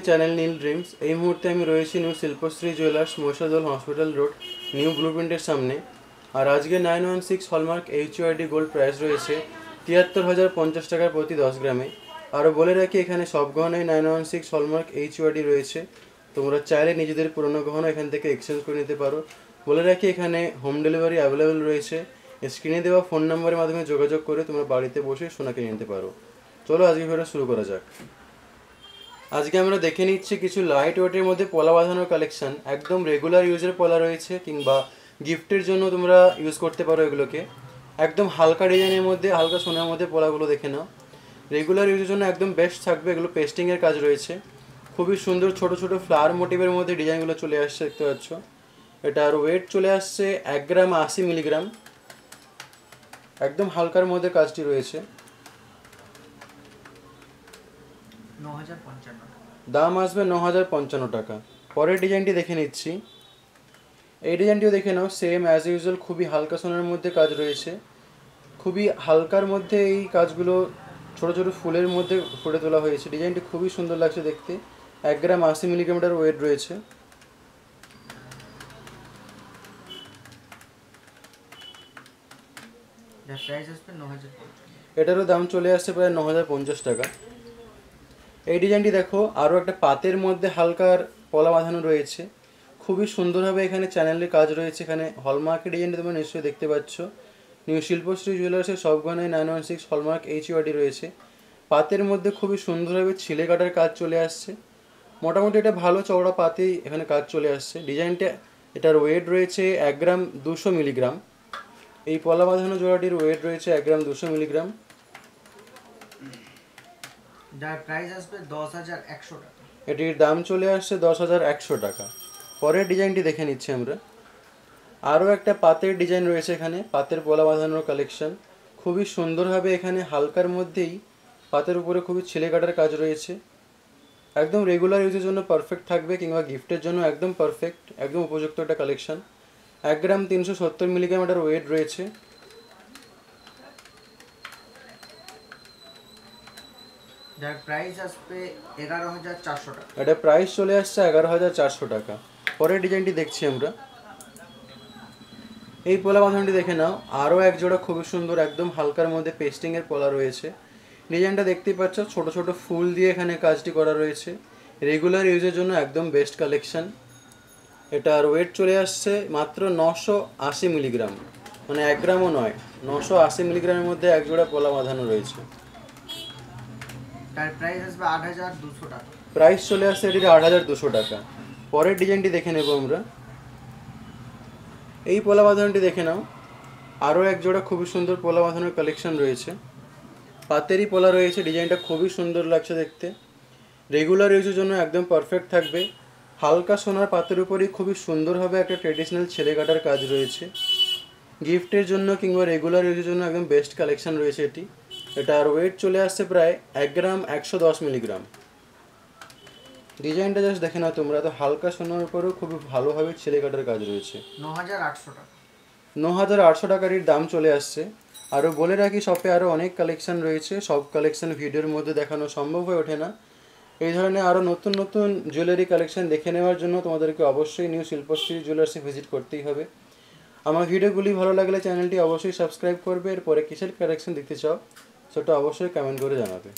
Channel নীল dreams. এই মুহূর্তে আমি রয়েছি new Shilpashree jewellers, Mahishadal hospital road, new ব্লুপ্রিন্টের সামনে। আর আজকে 916 হলমার্ক HUID গোল্ড প্রাইস রয়েছে 73,050 টাকার প্রতি 10 গ্রামে। আরও বলে রাখি, এখানে সব গহনায় 916 হলমার্ক HUID রয়েছে। তোমরা চাইলে নিজেদের পুরনো গহনা এখান থেকে এক্সচেঞ্জ করে নিতে পারো। বলে রাখি, এখানে হোম ডেলিভারি অ্যাভেলেবেল রয়েছে। স্ক্রিনে দেওয়া ফোন নাম্বারের মাধ্যমে যোগাযোগ করে তোমরা বাড়িতে বসে সোনা কিনে নিতে পারো। চলো আজকে ভিডিও শুরু করা যাক। আজকে আমরা দেখে নিচ্ছি কিছু লাইট ওয়েটের মধ্যে পলা বাঁধানোর কালেকশন। একদম রেগুলার ইউজের পলা রয়েছে, কিংবা গিফটের জন্য তোমরা ইউজ করতে পারো এগুলোকে। একদম হালকা ডিজাইনের মধ্যে, হালকা সোনার মধ্যে পলাগুলো দেখে নাও। রেগুলার ইউজের জন্য একদম বেস্ট থাকবে। এগুলো পেস্টিংয়ের কাজ রয়েছে। খুবই সুন্দর ছোট ছোট ফ্লাওয়ার মোটিভের মধ্যে ডিজাইনগুলো চলে আসছে, দেখতে পাচ্ছ। এটার ওয়েট চলে আসছে 1 গ্রাম 80 মিলিগ্রাম। একদম হালকার মধ্যে কাজটি রয়েছে। দাম আসবে 9,055 টাকা। পরের ডিজাইনটি দেখে নিচ্ছি। এই ডিজাইনটিও দেখে নাও, সেম অ্যাজ ইউজুয়াল খুবই হালকা সোনার মধ্যে কাজ রয়েছে। খুবই হালকার মধ্যে এই কাজগুলো ছোট ছোট ফুলের মধ্যে ফুটে তোলা হয়েছে। ডিজাইনটি খুবই সুন্দর লাগছে দেখতে। 1 গ্রাম 80 মিলিগ্রামের ওয়েট রয়েছে। এটারও দাম চলে আসছে প্রায় 9,050 টাকা। এই ডিজাইনটি দেখো, আরও একটা পাতের মধ্যে হালকার পলা বাঁধানো রয়েছে। খুবই সুন্দরভাবে এখানে চ্যানেলের কাজ রয়েছে। এখানে হলমার্কের ডিজাইনটি তোমরা নিশ্চয়ই দেখতে পাচ্ছ। নিউ শিল্পশ্রী জুয়েলার্সের সব গহনায় 916 হলমার্ক HUID রয়েছে। পাতের মধ্যে খুবই সুন্দরভাবে ছিলে কাটার কাজ চলে আসছে। মোটামুটি এটা ভালো চওড়া পাতেই এখানে কাজ চলে আসছে। ডিজাইনটা, এটার ওয়েট রয়েছে 1 গ্রাম 200 মিলিগ্রাম। এই পলা বাঁধানো জোড়াটির ওয়েট রয়েছে 1 গ্রাম 200 মিলিগ্রাম। যার প্রাইস আসবে 10,100 টাকা। এটির দাম চলে আসছে 10,100 টাকা। পরের ডিজাইনটি দেখে নিচ্ছি আমরা। আরও একটা পাতের ডিজাইন রয়েছে এখানে, পাতের পলা বাঁধানোর কালেকশন। খুবই সুন্দরভাবে এখানে হালকার মধ্যেই পাতের উপরে খুবই ছিলে কাটার কাজ রয়েছে। একদম রেগুলার ইউজের জন্য পারফেক্ট থাকবে, কিংবা গিফটের জন্য একদম পারফেক্ট, একদম উপযুক্ত একটা কালেকশন। 1 গ্রাম 370 মিলিগ্রাম এটার ওয়েট রয়েছে। যার প্রাইস আসবে 11,400 টাকা। এটা প্রাইস চলে আসছে 11,400 টাকা। পরের ডিজাইনটি দেখছি আমরা। এই পলা বাঁধানোটি দেখে নাও, আরও এক জোড়া খুবই সুন্দর একদম হালকার মধ্যে পেস্টিংয়ের পলা রয়েছে। ডিজাইনটা দেখতেই পাচ্ছ, ছোট ছোট ফুল দিয়ে এখানে কাজটি করা রয়েছে। রেগুলার ইউজের জন্য একদম বেস্ট কালেকশন। এটার ওয়েট চলে আসছে মাত্র 980 মিলিগ্রাম, মানে 1 গ্রামও নয়, 980 মিলিগ্রামের মধ্যে এক জোড়া পলা বাঁধানো রয়েছে। তার প্রাইস আসবে 8,200 টাকা। প্রাইস চলে আসছে এটির 8,200 টাকা। পরের ডিজাইনটি দেখে নেব আমরা। এই পলা বাঁধানোটি দেখে নাও, আরও এক জোড়া খুবই সুন্দর পলা বাঁধানোর কালেকশন রয়েছে। পাতেরই পলা রয়েছে। ডিজাইনটা খুবই সুন্দর লাগছে দেখতে। রেগুলার ইউজের জন্য একদম পারফেক্ট থাকবে। হালকা সোনার পাতের উপরই খুবই সুন্দরভাবে একটা ট্রেডিশনাল ছেলে কাটার কাজ রয়েছে। গিফটের জন্য কিংবা রেগুলার ইউজের জন্য একদম বেস্ট কালেকশন রয়েছে এটি। এটার ওয়েট চলে আসছে প্রায় 1 গ্রাম 110 মিলিগ্রাম। ডিজাইনটা জাস্ট দেখে নাও তোমরা, তো হালকা সোনার উপরেও খুবই ভালোভাবে ছেলে কাটার কাজ রয়েছে। 9,800 টাকা। 9,800 টাকার এর দাম চলে আসছে। আরও বলে রাখি, শপে আরও অনেক কালেকশন রয়েছে। সব কালেকশন ভিডিওর মধ্যে দেখানো সম্ভব হয়ে ওঠে না। এই ধরনের আরও নতুন নতুন জুয়েলারি কালেকশন দেখে নেওয়ার জন্য তোমাদেরকে অবশ্যই নিউ শিল্পশ্রী জুয়েলার্সে ভিজিট করতেই হবে। আমার ভিডিওগুলি ভালো লাগলে চ্যানেলটি অবশ্যই সাবস্ক্রাইব করবে। এরপরে কিসের কালেকশন দেখতে চাও সেটা অবশ্যই কমেন্ট করে জানাবে।